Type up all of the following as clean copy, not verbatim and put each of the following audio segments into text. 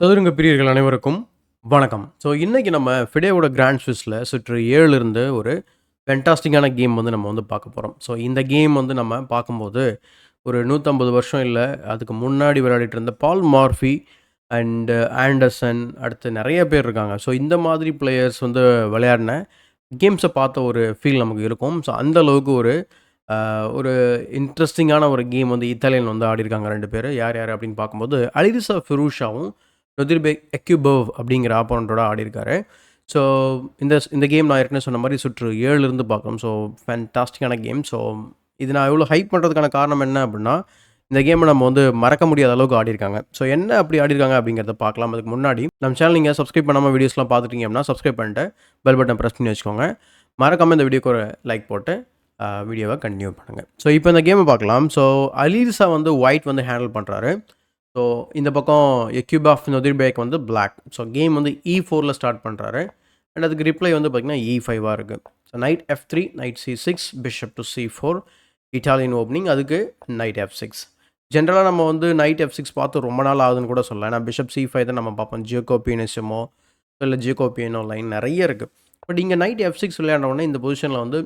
சதுரங்க பிரியர்கள் அனைவருக்கும் வணக்கம். ஸோ இன்னைக்கு நம்ம ஃபிடேவோட கிராண்ட் ஸ்விஸ்ல சுற்று 7 இருந்து ஒரு ஃபேன்டாஸ்டிக்கான கேம் வந்து நம்ம வந்து பார்க்க போறோம். ஸோ இந்த கேம் வந்து நம்ம பார்க்கும்போது, ஒரு 150 வருஷம் இல்ல, அதுக்கு முன்னாடி விளையாடிட்டு இருந்த பால் மார்ஃபி அண்ட் ஆண்டர்சன் அடுத்து நெறைய பேர் இருக்காங்க. ஸோ இந்த மாதிரி பிளேயர்ஸ் வந்து விளையாடின கேம்ஸ பார்த்த ஒரு ஃபீல் நமக்கு இருக்கும். ஸோ அந்த அளவுக்கு ஒரு இன்ட்ரஸ்டிங்கான ஒரு கேம் வந்து இத்தாலியன் வந்து ஆடியிருக்காங்க 2 பேரு. யார் யாரு அப்படின்னு பார்க்கும்போது, அலிரிசா ஃபிரூஷாவும் நொதிர்பேக் எக்யூபவ் அப்படிங்கிற ஆப்போனன்ட்டோட ஆடியிருக்காரு. ஸோ இந்த கேம் நான் ஏற்கனவே சொன்ன மாரி சுற்று 7 இருந்து பார்க்குறோம். So ஃபேன்டாஸ்டிக்கான game. ஸோ இது நான் இவ்வளோ ஹைப் பண்ணுறதுக்கான காரணம் என்ன அப்படின்னா, இந்த கேம நம்ம வந்து மறக்க முடியாத அளவுக்கு ஆடியிருக்காங்க. ஸோ என்ன அப்படி ஆடியிருக்காங்க அப்படிங்கிறத பார்க்கலாம். அதுக்கு முன்னாடி நம்ம சேனல் நீங்க சப்ஸ்கிரைப் பண்ணாம வீடியோஸ்லாம் பார்த்துட்டீங்க அப்படின்னா, சப்ஸ்கிரைப் பண்ணிட்டு பெல் பட்டன் பிரஸ் பண்ணி வச்சுக்கோங்க. மறக்காம இந்த வீடியோக்கு ஒரு லைக் போட்டு வீடியோவை கன்டினியூ பண்ணுங்க. ஸோ இப்போ இந்த கேமை பார்க்கலாம். ஸோ அலிரிசா வந்து ஒயிட் வந்து ஹேண்டில் பண்ணுறாரு. ஸோ இந்த பக்கம் எக்யூப் ஆஃப் நொதிர்பேக் வந்து பிளாக். ஸோ கேம் வந்து E4ல ஸ்டார்ட் பண்ணுறாரு. அண்ட் அதுக்கு ரிப்ளை வந்து பார்த்தீங்கன்னா E5ஆக இருக்குது. So night F3, night C6, bishop to C4, Italian opening. அதுக்கு நைட் F6. ஜென்ரலாக நம்ம வந்து நைட் F6 பார்த்து ரொம்ப நாள் ஆகுதுன்னு கூட சொல்லலாம். ஏன்னா பிஷப் C5 தான் நம்ம பார்ப்போம். ஜியோகோபியனிசமோ இல்லை ஜியோகோபியனோ லைன் நிறைய இருக்குது. பட் இங்கே நைட் F6 விளையாடின உடனே இந்த பொசிஷனில் வந்து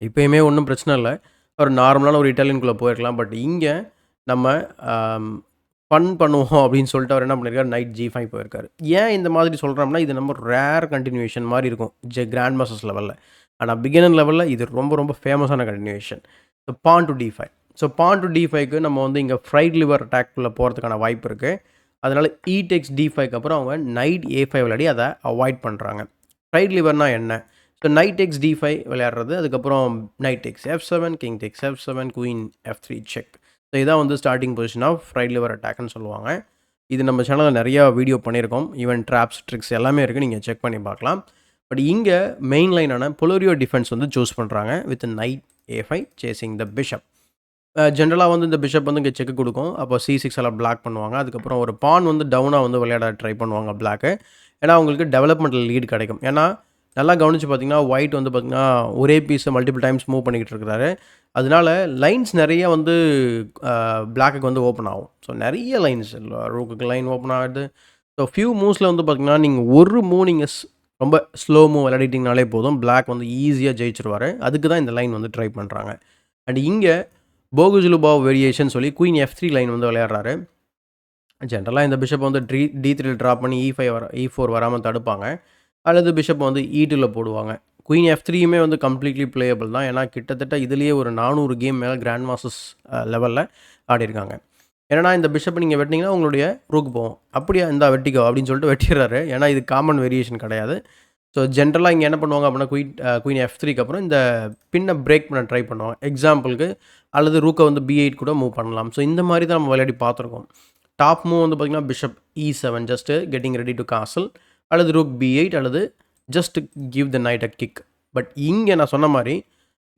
இப்பயுமே ஒன்றும் பிரச்சனை இல்லை. ஒரு நார்மலான ஒரு இட்டாலியனுக்குள்ளே போயிருக்கலாம். பட் இங்கே நம்ம ஃபன் பண்ணுவோம் அப்படின்னு சொல்லிட்டு அவர் என்ன பண்ணியிருக்காரு, நைட் G5 போயிருக்காரு. ஏன் இந்த மாதிரி சொல்கிறோம்னா, இது நம்ம ரேர் கண்டினியூஷன் மாதிரி இருக்கும் கிராண்ட் மாஸ்டர்ஸ் லெவலில். ஆனால் பிகினர் லெவலில் இது ரொம்ப ரொம்ப ஃபேமஸான continuation. So pawn to D5. So pawn to D5க்கு நம்ம வந்து இங்கே ஃப்ரைட் லிவர் அட்டாக்குள்ளே போகிறதுக்கான வாய்ப்பு இருக்குது. அதனால் E டேக்ஸ் D5க்கு அப்புறம் அவங்க நைட் A5 விளையாடி அதை அவாய்ட் பண்ணுறாங்க. ஃப்ரைட் லிவர்னால் என்ன? ஸோ நைட் டேக்ஸ் D5 விளையாடுறது, அதுக்கப்புறம் knight takes F7, king takes F7, queen F3 check. So இதான் வந்து starting position of fried liver அட்டாக்னு சொல்லுவாங்க. இது நம்ம சேனலில் நிறையா வீடியோ பண்ணியிருக்கோம். ஈவன் ட்ராப்ஸ், ட்ரிக்ஸ் எல்லாமே இருக்குது. நீங்கள் செக் பண்ணி பார்க்கலாம். பட் இங்கே மெயின் லைனான பொலோரியோ டிஃபென்ஸ் வந்து சூஸ் பண்ணுறாங்க with night A5 chasing the bishop. ஜென்ரலாக வந்து இந்த பிஷப் வந்து இங்கே செக் கொடுக்கும். அப்போ C6 எல்லாம் பிளாக் பண்ணுவாங்க. அதுக்கப்புறம் ஒரு பான் வந்து டவுனாக வந்து விளையாட ட்ரை பண்ணுவாங்க பிளாக்கு. ஏன்னா அவங்களுக்கு டெவலப்மெண்டல் லீட் கிடைக்கும். ஏன்னா நல்லா கவனித்து பார்த்தீங்கன்னா, ஒயிட் வந்து பார்த்தீங்கன்னா ஒரே பீஸை மல்டிபிள் டைம்ஸ் மூவ் பண்ணிக்கிட்டு இருக்கிறாரு. அதனால லைன்ஸ் நிறைய வந்து பிளாக்குக்கு வந்து ஓப்பன் ஆகும். ஸோ நிறைய லைன்ஸ் ரூக்குக்கு லைன் ஓப்பன் ஆகுது. ஸோ ஃபியூ மூவ்ஸில் வந்து பார்த்தீங்கன்னா, நீங்கள் ஒரு மூவ் நீங்கள் ரொம்ப ஸ்லோ மூவ் விளையாடிட்டிங்கனாலே போதும், பிளாக் வந்து ஈஸியாக ஜெயிச்சிருவார். அதுக்கு தான் இந்த லைன் வந்து ட்ரை பண்ணுறாங்க. அண்ட் இங்கே போகுஜுலுபாவ் வேரியேஷன் சொல்லி குயின் F3 லைன் வந்து விளையாடுறாரு. ஜென்ரலாக இந்த பிஷப் வந்து D3 ட்ராப் பண்ணி E4 வராமல் தடுப்பாங்க. அல்லது பிஷப் வந்து E2ல போடுவாங்க. குயின் F3யுமே வந்து கம்ப்ளீட்லி பிளேயபிள் தான். ஏன்னா கிட்டத்தட்ட இதுலேயே ஒரு 400 கேம் மேலே கிராண்ட் மாஸ்டர்ஸ் லெவலில் ஆடிருக்காங்க. ஏன்னா இந்த பிஷப் நீங்கள் வெட்டினீங்கன்னா உங்களுடைய ரூக் போகும். அப்படியா இந்தா வெட்டிக்கோ அப்படின்னு சொல்லிட்டு வெட்டிடுறாரு. ஏன்னா இது காமன் வேரியேஷன் கிடையாது. ஸோ ஜென்ரலாக இங்கே என்ன பண்ணுவாங்க அப்படின்னா, குயின் F3க்கு அப்புறம் இந்த பின்னை பிரேக் பண்ண ட்ரை பண்ணுவாங்க. எக்ஸாம்பிளுக்கு அல்லது ரூக்கை வந்து B8 கூட மூவ் பண்ணலாம். ஸோ இந்த மாதிரி தான் நம்ம விளையாடி பார்த்துருக்கோம். டாப் மூவ் வந்து பார்த்திங்கன்னா bishop E7 just getting ready to castle, அல்லது ரூக் B8, அல்லது just give the night a kick. But இங்கே நான் சொன்ன மாதிரி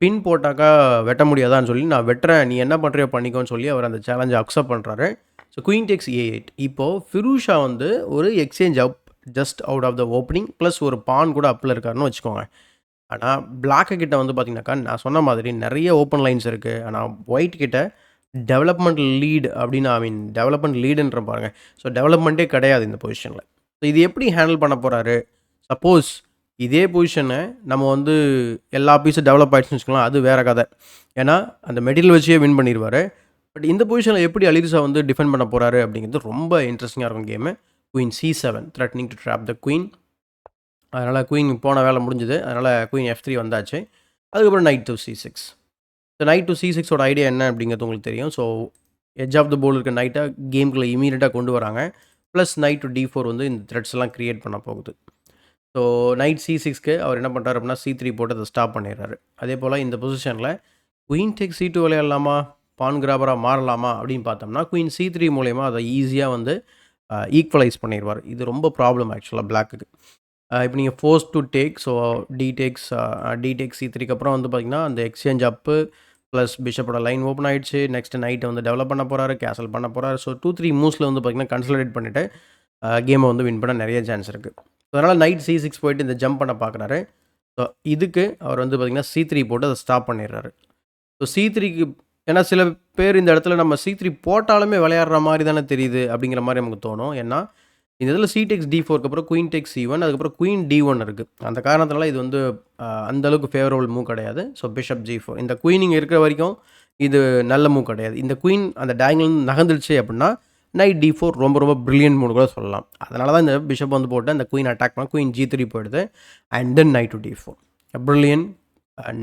பின் போட்டாக்கா வெட்ட முடியாதான்னு சொல்லி, நான் வெட்டுறேன், நீ என்ன பண்ணுறியோ பண்ணிக்கோன்னு சொல்லி அவர் அந்த சேலஞ்சை அக்செப்ட் பண்ணுறாரு. So queen takes A8. இப்போது ஃபிரூஷா வந்து ஒரு exchange up just out of the opening plus ஒரு பான் கூட அப்பில் இருக்காருன்னு வச்சுக்கோங்க. ஆனால் பிளாக்கு கிட்ட வந்து பார்த்தீங்கன்னாக்கா, நான் சொன்ன மாதிரி நிறைய ஓப்பன் லைன்ஸ் இருக்குது. ஆனால் ஒயிட் கிட்ட டெவலப்மெண்ட் லீட் அப்படின்னு டெவலப்மெண்ட் லீடுன்ற பாருங்க. ஸோ டெவலப்மெண்ட்டே கிடையாது இந்த பொசிஷனில். ஸோ இது எப்படி ஹேண்டில் பண்ண போகிறாரு? சப்போஸ் இதே பொசிஷனை நம்ம வந்து எல்லா பீஸும் டெவலப் ஆகிடுச்சுன்னு வச்சுக்கலாம், அது வேறு கதை. ஏன்னா அந்த மெட்டீரியல் வச்சே வின் பண்ணிடுவார். பட் இந்த பொசிஷனில் எப்படி அலிரிசா வந்து டிஃபெண்ட் பண்ண போகிறாரு அப்படிங்கிறது ரொம்ப இன்ட்ரெஸ்டிங்காக இருக்கும் game. Queen C7 threatening to trap the queen. அதனால் குயின் போன வேலை முடிஞ்சுது. அதனால் குயின் F3 வந்தாச்சு. அதுக்கப்புறம் knight to C6. So knight to C6ஓட ஐடியா என்ன அப்படிங்கிறது உங்களுக்கு தெரியும். So edge of the board இருக்க நைட்டை கேமுக்குள்ளே இமீடியட்டாக கொண்டு வராங்க. ப்ளஸ் நைட் டு D4 வந்து இந்த த்ரெட்ஸ் எல்லாம் க்ரியேட் பண்ண போகுது. ஸோ நைட் C6க்கு அவர் என்ன பண்ணுறாரு அப்படின்னா, C3 போட்டு அதை ஸ்டாப் பண்ணிடுறாரு. அதே போல் இந்த பொசிஷனில் குயின் டேக் C2 விளையாடலாமா, பான் கிராபராக மாறலாமா அப்படின்னு பார்த்தோம்னா, குயின் C3 மூலயமா அதை ஈஸியாக வந்து ஈக்குவலைஸ் பண்ணிடுவார். இது ரொம்ப ப்ராப்ளம் ஆக்சுவலாக பிளாக்குக்கு. இப்போ நீங்கள் force to take, so D takes C3க்கு அப்புறம் வந்து பார்த்திங்கன்னா, அந்த எக்ஸ்சேஞ்ச் அப்பு ப்ளஸ் பிஷப்போட லைன் ஓப்பன் ஆகிடுச்சு. நெக்ஸ்ட் நைட்டை வந்து டெவலப் பண்ண போகிறாரு, கேசல் பண்ண போகிறாரு. ஸோ 2-3 மூவ்ஸில் வந்து பார்த்திங்கன்னா கன்சல்டேட் பண்ணிவிட்டு கேமை வந்து வின் பண்ண நிறைய சான்ஸ் இருக்குது. ஸோ அதனால் நைட் C6 போயிட்டு இந்த ஜம்ப் பண்ண பார்க்குறாரு. ஸோ இதுக்கு அவர் வந்து பார்த்திங்கன்னா C3 போட்டு அதை ஸ்டாப் பண்ணிடுறாரு. ஸோ C3க்கு ஏன்னா சில பேர் இந்த இடத்துல நம்ம C3 போட்டாலுமே விளையாடுற மாதிரி தானே தெரியுது அப்படிங்கிற மாதிரி நமக்கு தோணும். ஏன்னா இந்த இதில சி டேக்ஸ் D4க்கு அப்புறம் குயின் டேக்ஸ் C1 அதுக்கப்புறம் குயின் D1 இருக்குது. அந்த காரணத்தினால இது வந்து அந்த அளவுக்கு ஃபேவரபிள் மூவ் கிடையாது. ஸோ பிஷப் G4 இந்த குயின் இங்கே இருக்கிற வரைக்கும் இது நல்ல மூவ் கிடையாது. இந்த குயின் அந்த டயகனல் நகர்ந்துருச்சு அப்படின்னா நைட் D4 ரொம்ப ரொம்ப பிரில்லியன்ட் மூவ் கூட சொல்லலாம். அதனால தான் இந்த பிஷப் வந்து போட்டு அந்த குயின் அட்டாக் பண்ண குயின் G3 போயிடுது and then night to D4 brilliant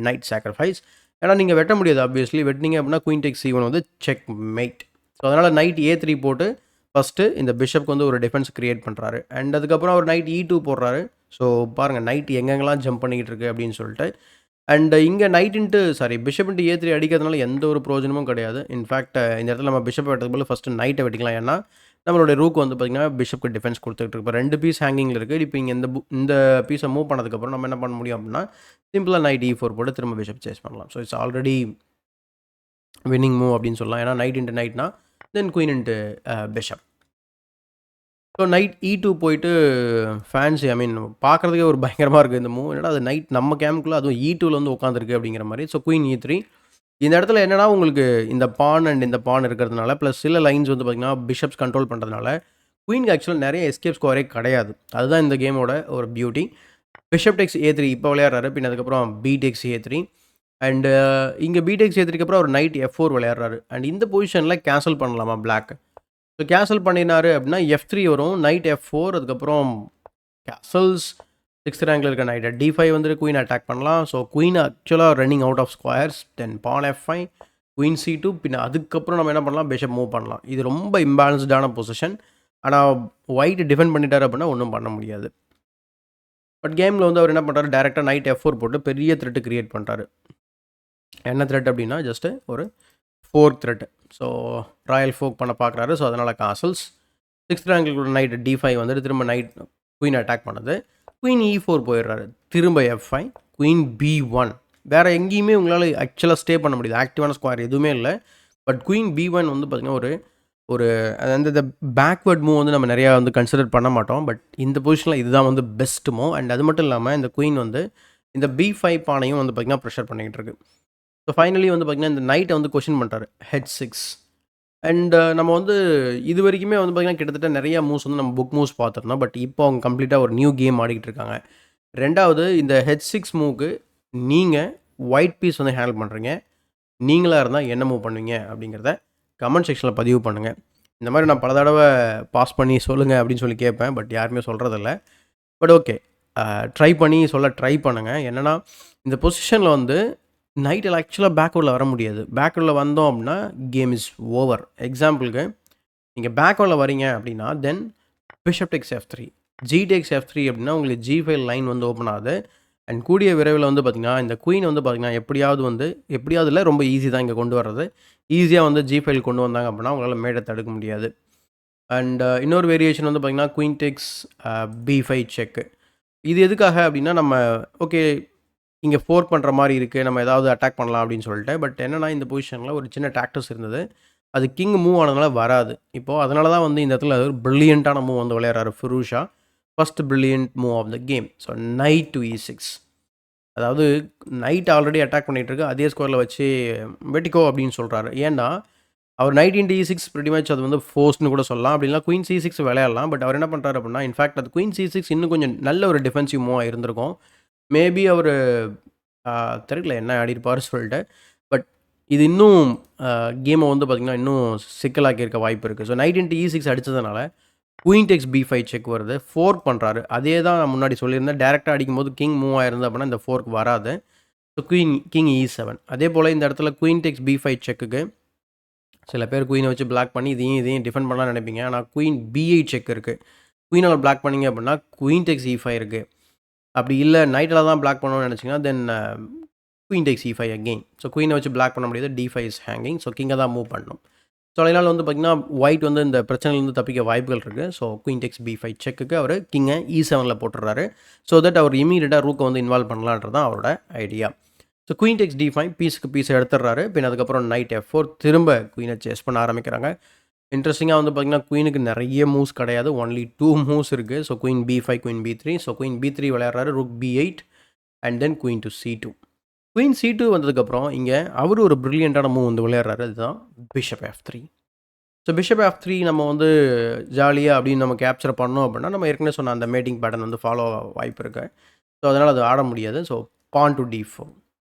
night sacrifice. ஏன்னா நீங்கள் வெட்ட முடியாது ஆப்வியஸ்லி. வெட்டினீங்க அப்படின்னா குயின் டேக்ஸ் C1 வந்து செக் மேட். ஸோ அதனால் நைட் A3 போட்டு ஃபஸ்ட்டு இந்த பிஷப்க்கு வந்து ஒரு டிஃபென்ஸ் கிரியேட் பண்ணுறாரு அண்ட் அதுக்கப்புறம் அவர் நைட் E2 போடுறாரு. ஸோ பாருங்கள் நைட் எங்கெங்கெல்லாம் ஜம்ப் பண்ணிக்கிட்டு இருக்கு அப்படின்னு சொல்லிட்டு. அண்ட் இங்கே பிஷப் இன்ட்டு A3 அடிக்கிறதுனால எந்த ஒரு பிரயோஜனமும் கிடையாது. இன்ஃபேக்ட் இந்த இடத்துல நம்ம பிஷப் வெட்டதுக்கு போல ஃபஸ்ட்டு நைட்டை வெட்டிக்கலாம். ஏன்னா நம்மளுடைய ரூக் வந்து பார்த்திங்கன்னா பிஷப்க்கு டிஃபென்ஸ் கொடுத்துட்டு இருக்கு. இப்போ 2 பீஸ் ஹேங்கிங்கில் இருக்குது. இப்போ இங்கே இந்த பீஸை மூவ் பண்ணதுக்கப்புறம் நம்ம என்ன பண்ண முடியும் அப்படின்னா சிம்பிளாக நைட் E4 போட்டு திரும்ப பிஷப் சேஸ் பண்ணலாம். So it's already winning move அப்படின்னு சொல்லலாம். ஏன்னா நைட் இன்ட்டு நைட்னா then queen into bishop. So knight E2 போயிட்டு ஃபேன்சி பார்க்குறதுக்கே ஒரு பயங்கரமாக இருக்குது இந்த மூவ். என்னடா அது நைட் நம்ம கேம்ப்குள்ளே அதுவும் E2ல வந்து உட்காந்துருக்கு அப்படிங்கிற மாதிரி. ஸோ குயின் E3 இந்த இடத்துல என்னன்னா உங்களுக்கு இந்த பான் அண்ட் இந்த பான் இருக்கிறதுனால ப்ளஸ் சில லைன்ஸ் வந்து பார்த்திங்கன்னா பிஷப்ஸ் கண்ட்ரோல் பண்ணுறதுனால குயினுக்கு ஆக்சுவலாக நிறைய எஸ்கேப் ஸ்கோரே கிடையாது. அதுதான் இந்த கேமோட ஒரு பியூட்டி. பிஷப் டெக்ஸ் A3 இப்போ விளையாடுறாரு. பின் அதுக்கப்புறம் B டெக்ஸ் A3 அண்டு இங்கே B டெக்ஸ் A3க்கு அப்புறம் ஒரு நைட் F4 விளையாடுறாரு. அண்ட் இந்த பொசிஷனில் கேன்சல் பண்ணலாமா பிளாக். ஸோ கேன்சல் பண்ணினாரு அப்படின்னா F3 வரும், நைட் F4 அதுக்கப்புறம் கேசல்ஸ் 6th ரேங்கில் இருக்க நைட் D5 வந்துட்டு குயின் அட்டாக் பண்ணலாம். ஸோ குயின் ஆக்சுவலாக running out of squares. Then pawn F5 queen C2 பின்ன அதுக்கப்புறம் நம்ம என்ன பண்ணலாம் பிஷப் மூவ் பண்ணலாம். இது ரொம்ப இம்பேலன்ஸ்டான பொசிஷன். ஆனால் ஒயிட் டிஃபெண்ட் பண்ணிட்டார் அப்படின்னா ஒன்றும் பண்ண முடியாது. பட் கேமில் வந்து அவர் என்ன பண்ணுறாரு டேரெக்டாக நைட் F4 போட்டு பெரிய த்ரெட்டு கிரியேட் பண்ணுறாரு. என்ன த்ரெட் அப்படின்னா ஜஸ்ட்டு ஒரு 4th thread. So Royal folk பண்ண பார்க்குறாரு. ஸோ அதனால் காசல்ஸ் 6th ரேங்கில் நைட் D5 வந்துட்டு திரும்ப நைட் குயின் அட்டாக் பண்ணுது. குயின் E4 போயிடுறாரு. திரும்ப F5 குயின் B1. வேறு எங்கேயுமே உங்களால் ஆக்சுவலாக ஸ்டே பண்ண முடியுது. ஆக்டிவான ஸ்கொயர் எதுவுமே இல்லை. பட் குயின் B1 வந்து பார்த்திங்கன்னா ஒரு அந்த பேக்வேர்ட் மூவ் வந்து நம்ம நிறையா வந்து கன்சிடர் பண்ண மாட்டோம். பட் இந்த பொசிஷனில் இதுதான் வந்து பெஸ்ட் மூவ். அண்ட் அது மட்டும் இல்லாமல் இந்த குயின் வந்து இந்த B5 பானையும் வந்து பார்த்திங்கன்னா ப்ரெஷர் பண்ணிக்கிட்டு இருக்கு. ஸோ ஃபைனலி வந்து பார்த்திங்கன்னா இந்த நைட்டை வந்து கொஷின் பண்ணுறாரு H6. அண்ட் நம்ம வந்து இது வரைக்குமே வந்து பார்த்திங்கன்னா கிட்டத்தட்ட நிறைய மூவ்ஸ் வந்து நம்ம புக் மூவ்ஸ் பார்த்துருந்தோம். பட் இப்போ அவங்க கம்ப்ளீட்டாக ஒரு நியூ கேம் ஆடிக்கிட்டு இருக்காங்க. ரெண்டாவது இந்த H6 மூவ்க்கு நீங்கள் ஒயிட் பீஸ் வந்து ஹேண்டில் பண்ணுறீங்க. நீங்களாக இருந்தால் என்ன மூவ் பண்ணுவீங்க அப்படிங்கிறத கமெண்ட் செக்ஷனில் பதிவு பண்ணுங்கள். இந்த மாதிரி நான் பல தடவை பாஸ் பண்ணி சொல்லுங்கள் அப்படின்னு சொல்லி கேட்பேன். பட் யாருமே சொல்கிறதில்ல. பட் ஓகே, ட்ரை பண்ணி சொல்ல ட்ரை பண்ணுங்கள். என்னென்னா இந்த பொசிஷனில் வந்து நைட்டில் ஆக்சுவலாக பேக்வர்டில் வர முடியாது. பேக்வர்டில் வந்தோம் அப்படின்னா கேம் இஸ் ஓவர். எக்ஸாம்பிளுக்கு நீங்கள் பேக்வர்டில் வரீங்க அப்படின்னா தென் பிஷப் டெக்ஸ் F3 G டெக்ஸ் F3 அப்படின்னா உங்களுக்கு G5 லைன் வந்து ஓப்பன் ஆகுது. அண்ட் கூடிய விரைவில் வந்து பார்த்திங்கன்னா இந்த குயின் வந்து பார்த்திங்கன்னா எப்படியாவது இல்லை ரொம்ப ஈஸி தான் இங்கே கொண்டு வர்றது. ஈஸியாக வந்து G5 கொண்டு வந்தாங்க அப்படின்னா உங்களால் மேடை தடுக்க முடியாது. அண்ட் இன்னொரு வேரியேஷன் வந்து பார்த்திங்கன்னா குயின் டெக்ஸ் B5 செக்கு. இது எதுக்காக அப்படின்னா நம்ம ஓகே இங்கே ஃபோர்க் பண்ணுற மாதிரி இருக்குது, நம்ம ஏதாவது அட்டாக் பண்ணலாம் அப்படின்னு சொல்லிட்டு. பட் என்னென்னா இந்த பொசிஷனில் ஒரு சின்ன டாக்டர்ஸ் இருந்தது. அது கிங் மூவ் ஆனதுனால வராது. இப்போது அதனால தான் வந்து இந்த இடத்துல ஒரு ப்ரில்லியண்ட்டான மூவ் வந்து விளையாடுறாரு Firouzja. First brilliant move of the game. So knight to E6. அதாவது நைட் ஆல்ரெடி அட்டாக் பண்ணிகிட்டு இருக்கு. அதே ஸ்கோரில் வச்சு வெட்டிக்கோ அப்படின்னு சொல்கிறாரு. ஏன்னா அவர் knight into E6 pretty much அது வந்து ஃபோர்ஸ்னு கூட சொல்லலாம். அப்படின்னா குயின் C6 விளையாடலாம். பட் அவர் என்ன பண்ணுறாரு அப்படின்னா இன்ஃபேக்ட் அது குயின் C6 இன்னும் கொஞ்சம் நல்ல ஒரு டிஃபென்சிவ் மூவாக இருந்திருக்கும். மேபி அவர் தெரியல என்ன ஆடிருப்பார் சொல்லிட்டு. பட் இது இன்னும் கேமை வந்து பார்த்திங்கன்னா இன்னும் சிக்கலாக்கி இருக்க வாய்ப்பு இருக்குது. ஸோ நைட் இன்ட்டு E6 அடித்ததுனால குயின் டெக்ஸ் B5 செக் வருது. ஃபோர்க் பண்ணுறாரு. அதே தான் நான் முன்னாடி சொல்லியிருந்தேன். டேரெக்டாக அடிக்கும்போது கிங் மூவ் ஆயிருந்தது அப்படின்னா இந்த ஃபோர்க் வராது. So king E7. அதே போல் இந்த இடத்துல குயின் டெக்ஸ் B5 செக்குக்கு சில பேர் குயினை வச்சு பிளாக் பண்ணி இதையும் டிஃபெண்ட் பண்ணலாம்னு நினைப்பீங்க. ஆனால் குயின் B8 செக் இருக்குது. குயினால் பிளாக் பண்ணிங்க அப்படின்னா குயின் டெக்ஸ் E5 இருக்குது. அப்படி இல்லை நைட்டில் தான் பிளாக் பண்ணணும்னு நினச்சிங்கன்னா then queen takes E5 again. So குயினை வச்சு பிளாக் பண்ண முடியாது. D5 is hanging. ஸோ கிங்கை தான் மூவ் பண்ணணும். ஸோ அதனால் வந்து பார்த்திங்கன்னா ஒயிட் வந்து இந்த பிரச்சனையிலேருந்து தப்பிக்க வாய்ப்புகள் இருக்குது. ஸோ குயின் டெக்ஸ் B5 செக்குக்கு அவர் கிங்கை E7 போட்டுறாரு. ஸோ தட் அவர் இமீடியட்டாக ரூக்கை வந்து இன்வால்வ் பண்ணலான்றது தான் அவரோட idea. So queen takes D5 பீஸுக்கு பீஸை எடுத்துடுறாரு. பின் அதுக்கப்புறம் நைட் F4 திரும்ப குயினை சேஸ் பண்ண ஆரம்பிக்கிறாங்க. இன்ட்ரெஸ்டிங்காக வந்து பார்த்திங்கன்னா குயினுக்கு நிறைய மூவ்ஸ் கிடையாது. ஒன்லி 2 மூவ்ஸ் இருக்குது. So queen B5 queen B3. So queen B3 விளையாடுறாரு. Rook B8 and then queen to C2. Queen C2 வந்ததுக்கப்புறம் இங்கே அவர் ஒரு ப்ரில்லியண்ட்டான மூவ் வந்து விளையாடுறாரு. அதுதான் bishop F3. So bishop F3 நம்ம வந்து ஜாலியா அப்படின்னு நம்ம கேப்சர் பண்ணோம் அப்படின்னா, நம்ம ஏற்கனவே சொன்ன அந்த மேட்டிங் பேட்டர்ன் வந்து ஃபாலோ வாய்ப்பு இருக்கு. ஸோ அதனால அது ஆட முடியாது. So pawn to D4.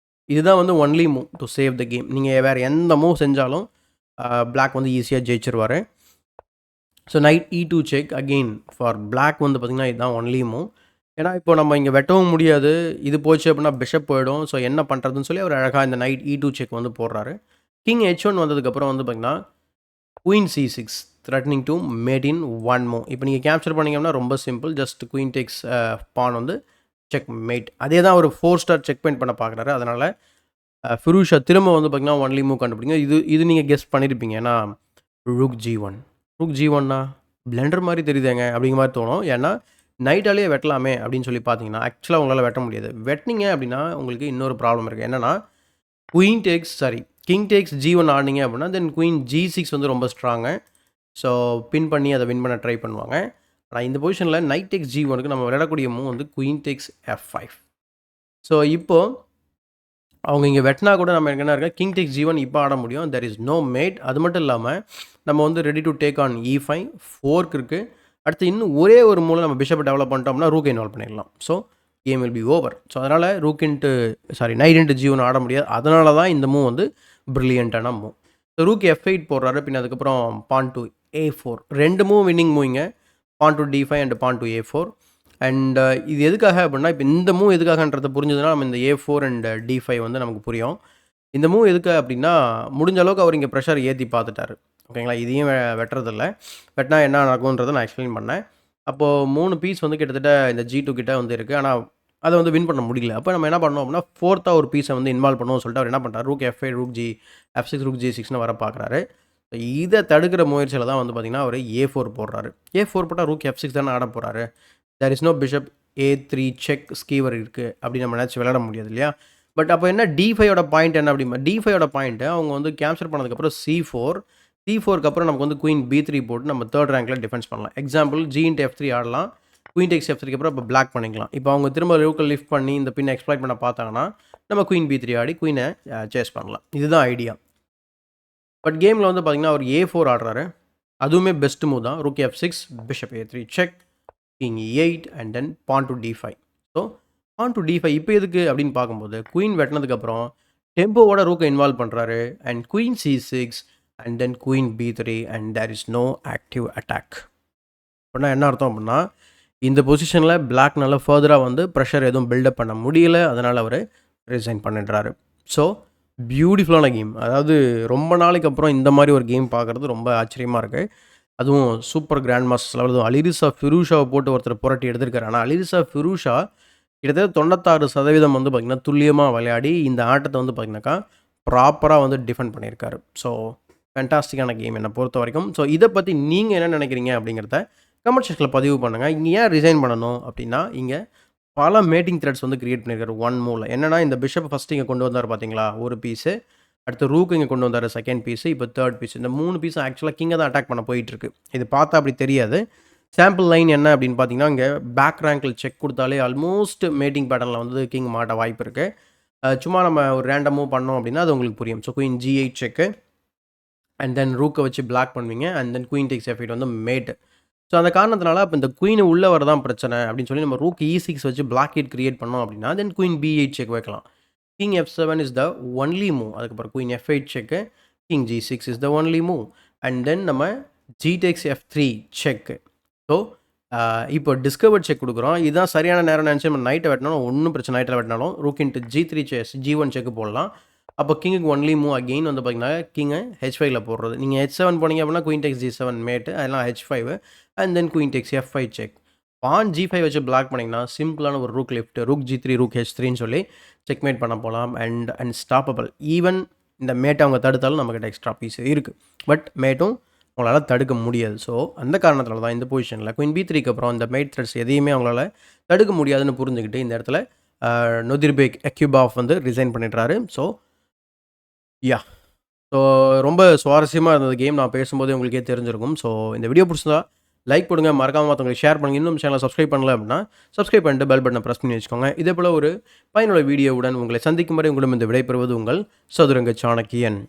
இதுதான் வந்து only move to save the game. நீங்க வேற எந்த மூவ் செஞ்சாலும் பிளாக் வந்து ஈஸியா ஜெயிச்சுருவாரு. So knight E2 check again for black வந்து பார்த்தீங்கன்னா, இதுதான் ஒன்லி மூவ். ஏன்னா, இப்போ நம்ம இங்க வெட்டவும் முடியாது. இது போச்சு அப்படின்னா பிஷப் போயிடும். ஸோ என்ன பண்ணுறதுன்னு சொல்லி அவர் அழகா இந்த நைட் E2 செக் வந்து போடுறாரு. கிங் H1 வந்ததுக்கப்புறம் வந்து பார்த்தீங்கன்னா, queen C6 threatening to made in one move. இப்போ நீங்கள் கேப்சர் பண்ணீங்கன்னா ரொம்ப சிம்பிள். ஜஸ்ட் குயின் டேக்ஸ் பான் வந்து செக் மேட். அதே தான் ஒரு 4 ஸ்டார் செக் பாயிண்ட் பண்ண பார்க்குறாரு. அதனால் ஃபிரூஷா திரும்ப வந்து பார்த்தீங்கன்னா ஒன்லி மூவ் கண்டுபிடிங்க. இது நீங்கள் கெஸ் பண்ணியிருப்பீங்க. ஏன்னா ருக் G1 ருக் G1னா பிளெண்டர் மாதிரி தெரியுதுங்க அப்படிங்கிற மாதிரி தோணும். ஏன்னா நைட்டாலேயே வெட்டலாமே அப்படின்னு சொல்லி பார்த்தீங்கன்னா, ஆக்சுவலாக உங்களால் வெட்ட முடியாது. வெட்டினீங்க அப்படின்னா உங்களுக்கு இன்னொரு ப்ராப்ளம் இருக்குது. என்னென்னா கிங் டேக்ஸ் G1 ஆடினீங்க அப்படின்னா தென் குயின் G6 வந்து ரொம்ப ஸ்ட்ராங்கு. ஸோ பின் பண்ணி அதை வின் பண்ண ட்ரை பண்ணுவாங்க. ஆனால் இந்த பொசிஷனில் நைட் டேக்ஸ் G1க்கு நம்ம விளையாடக்கூடிய மூவ் வந்து குயின் டேக்ஸ் F5. ஸோ இப்போது அவங்க இங்கே வெட்டினா கூட நம்ம என்ன இருக்கா கிங் டேக்ஸ் G1 இப்போ ஆட முடியும். There is no mate. அது மட்டும் இல்லாமல் நம்ம வந்து ready to take on E5 4க்கு இருக்குது. அடுத்து இன்னும் ஒரே ஒரு மூலம் நம்ம பிஷப்பை டெவலப் பண்ணிட்டோம்னா ரூக்கை இன்வால்வ் பண்ணிடலாம். So game will be over. So அதனால் நைட் இன்ட்டு G1 ஆட முடியாது. அதனால தான் இந்த மூவ் வந்து ப்ரில்லியண்ட்டான மூவ். ஸோ ரூக் F8 போடுறாரு. பின் அதுக்கப்புறம் பான் to A4. 2 move winning மூவிங்க. Porn to D5 and porn to A4. And இது எதுக்காக அப்படின்னா, இப்போ இந்த மூவ் எதுக்காகன்றதை புரிஞ்சதுன்னா நம்ம இந்த A4 அண்ட் D5 வந்து நமக்கு புரியும். இந்த மூவ் எதுக்கு அப்படின்னா, முடிஞ்ச அளவுக்கு அவர் இங்கே ப்ரெஷர் ஏற்றி பார்த்துட்டாரு. ஓகேங்களா? இதையும் வெட்டுறதில்ல. வெட்டினா என்ன நடக்கும்ன்றதை நான் எக்ஸ்பிளைன் பண்ணேன். அப்போது 3 பீஸ் வந்து கிட்டத்தட்ட இந்த G2 கிட்ட வந்து இருக்குது. ஆனால் அதை வந்து வின் பண்ண முடியல. அப்போ நம்ம என்ன பண்ணோம் அப்படின்னா, 4த்தா ஒரு பீஸை வந்து இன்வால்வ் பண்ணுவோம்னு சொல்லிட்டு அவர் என்ன பண்ணுறாரு, rook F5 rook F6 rook G6ன்னு வர பார்க்குறாரு. இதை தடுக்கிற முயற்சியில் தான் வந்து பார்த்திங்கன்னா அவர் A4 போடுறாரு. A4 போட்டால் ரூக் F6 தானே ஆட போகிறாரு. There is no bishop A3 check skewer இருக்குது அப்படி நம்ம நினச்சி விளையாட முடியாது இல்லையா? பட் அப்போ என்ன D5யோட பாயிண்ட் என்ன அப்படிமா, D5யோட பாயிண்ட்டு அவங்க வந்து கேப்சர் பண்ணதுக்கப்புறம் C4க்கு அப்புறம் நமக்கு வந்து குயின் B3 போட்டு நம்ம 3rd ரேங்க்கில் டிஃபென்ஸ் பண்ணலாம். எக்ஸாம்பிள் G இன்ட்டு F3 ஆடலாம். குயின் டேக்ஸ் F3க்கு அப்புறம் இப்போ பிளாக் பண்ணிக்கலாம். இப்போ அவங்க திரும்ப ரூக்கை லிஃப்ட் பண்ணி இந்த பின்னை எக்ஸ்ப்ளாய்ட் பண்ண பார்த்தாங்கன்னா நம்ம குயின் B3 ஆடி குயினை சேஸ் பண்ணலாம். இதுதான் ஐடியா. பட் கேமில் வந்து பார்த்திங்கன்னா அவர் A4 ஆடுறாரு. அதுவுமே பெஸ்ட் மூவ் தான். Rook F6 bishop A3 check king E8 and then pawn to D5. So pawn to D5 இப்போ எதுக்கு அப்படின்னு பார்க்கும்போது குயின் வெட்டினதுக்கப்புறம் டெம்போவோட ரூக்கை இன்வால்வ் பண்ணுறாரு. And queen C6 and then queen B3 and there is no active attack. அப்படின்னா என்ன அர்த்தம் அப்படின்னா, இந்த பொசிஷனில் பிளாக்னால ஃபர்தராக வந்து ப்ரெஷர் எதுவும் பில்டப் பண்ண முடியல. அதனால் அவர் ரிசைன் பண்ணிடுறாரு. ஸோ பியூட்டிஃபுல்லான கேம். அதாவது ரொம்ப நாளைக்கு அப்புறம் இந்த மாதிரி ஒரு கேம் பார்க்குறது ரொம்ப ஆச்சரியமாக இருக்குது. அதுவும் சூப்பர் கிராண்ட் மாஸ்டர்ஸ் லெவல். அதுவும் அலிரிசா ஃபிரூஷாவை போட்டு ஒருத்தர் புரட்டி எடுத்திருக்காரு. ஆனால் அலிரிசா ஃபிரூஷா கிட்டத்தட்ட 96% வந்து பார்த்திங்கன்னா துல்லியமாக விளையாடி இந்த ஆட்டத்தை வந்து பார்த்திங்கனாக்கா ப்ராப்பராக வந்து டிஃபெண்ட் பண்ணியிருக்காரு. ஸோ ஃபேண்டாஸ்டிக்கான கேம் என்னை பொறுத்த வரைக்கும். ஸோ இதை பற்றி நீங்கள் என்ன நினைக்கிறீங்க அப்படிங்கிறத கமெண்ட் செக்ஷனில் பதிவு பண்ணுங்கள். இங்கே ஏன் ரிசைன் பண்ணணும் அப்படின்னா, இங்கே பல மேட்டிங் த்ரெட்ஸ் வந்து கிரியேட் பண்ணியிருக்காரு ஒன் மூவில். என்னென்னா இந்த பிஷப் ஃபஸ்ட்டு இங்கே கொண்டு வந்தார் பார்த்தீங்களா ஒரு பீஸு, அடுத்து ரூக் இங்கே கொண்டு வந்தார் செகண்ட் பீஸு, இப்போ 3rd பீஸ். இந்த 3 பீஸும் ஆக்சுவலாக கிங்கை தான் அட்டாக் பண்ண போயிட்டுருக்கு. இது பார்த்தா அப்படி தெரியாது. சாம்பிள் லைன் என்ன அப்படின்னு பார்த்தீங்கன்னா, இங்கே பேக் ரேங்கில் செக் கொடுத்தாலே ஆல்மோஸ்ட் மேட்டிங் பேட்டர்னில் வந்து கிங் மாட்ட வாய்ப்பு இருக்குது. சும்மா நம்ம ஒரு ரேண்டம் மூவ் பண்ணோம் அப்படின்னா அது உங்களுக்கு புரியும். So queen G8 check and then ரூக்கை வச்சு பிளாக் பண்ணுவீங்க. And then queen tax F8 வந்து மேட். ஸோ அந்த காரணத்தினால இப்போ இந்த குயின் உள்ளே வரதான் பிரச்சனை அப்படின்னு சொல்லி நம்ம ரூக் E6 வச்சு பிளாக் ஹிட் கிரியேட் பண்ணோம் அப்படின்னா தென் குயின் B8 செக் வைக்கலாம். King F7 is the only move. அதுக்கப்புறம் queen F8 check, king G6 is the only move. And then நம்ம G takes F3 check. So இப்போ discover check கொடுக்குறோம். இதுதான் சரியான நேரம் நினச்சி நம்ம நைட்டை வெட்டினாலும் ஒன்றும் பிரச்சனை. நைட்டில் வெட்டினாலும் ரூக் இன்ட்டு G3 G1 செக்கு போடலாம். அப்போ கிங்குக்கு ஒன்லி மூவ் அகெயின் வந்து பார்த்தீங்கன்னா கிங்கை H5ல போடுறது. நீங்கள் H7 போனீங்க அப்படின்னா குயின் டேக்ஸ் G7 மேட்டு, அதெல்லாம் H5 and then queen takes F5 check. Pawn G5 வச்சு பிளாக் பண்ணிங்கன்னா சிம்பிளான ஒரு rook left, rook G3 rook H3ன்னு சொல்லி செக்மேட் பண்ண போகலாம். அண்ட் ஸ்டாப்பபிள். ஈவன் இந்த மேட்டை அவங்க தடுத்தாலும் நம்மக்கிட்ட எக்ஸ்ட்ரா பீஸ் இருக்குது. பட் மேட்டும் அவங்களால தடுக்க முடியாது. ஸோ அந்த காரணத்தில் தான் இந்த பொசிஷனில் குயின் B3க்கு அப்புறம் இந்த மேட் த்ரெட்ஸ் எதையுமே அவங்களால தடுக்க முடியாதுன்னு புரிஞ்சுக்கிட்டு இந்த இடத்துல நொதிர்பேக் அக்யூபாஃப் வந்து ரிசைன் பண்ணிடுறாரு. ஸோ ஸோ ரொம்ப சுவாரஸ்யமாக இருந்தது கேம். நான் பேசும்போதே உங்களுக்கே தெரிஞ்சிருக்கும். ஸோ இந்த வீடியோ பிடிச்சதா லைக் பண்ணுங்கள், மறக்காமல் மற்றவங்களுக்கு ஷேர் பண்ணுங்கள். இன்னும் சேனலை சப்ஸ்கிரைப் பண்ணல அப்படின்னா சப்ஸ்கிரைப் பண்ணிட்டு பெல் பட்டனை ப்ரெஸ் பண்ணி வச்சுக்கோங்க. இதே போல் ஒரு பயனுள்ள வீடியோவுடன் உங்களை சந்திக்கும் வரை உங்களிடம் இந்த விடைபெறுவது உங்கள் சதுரங்க சாணக்கியன்.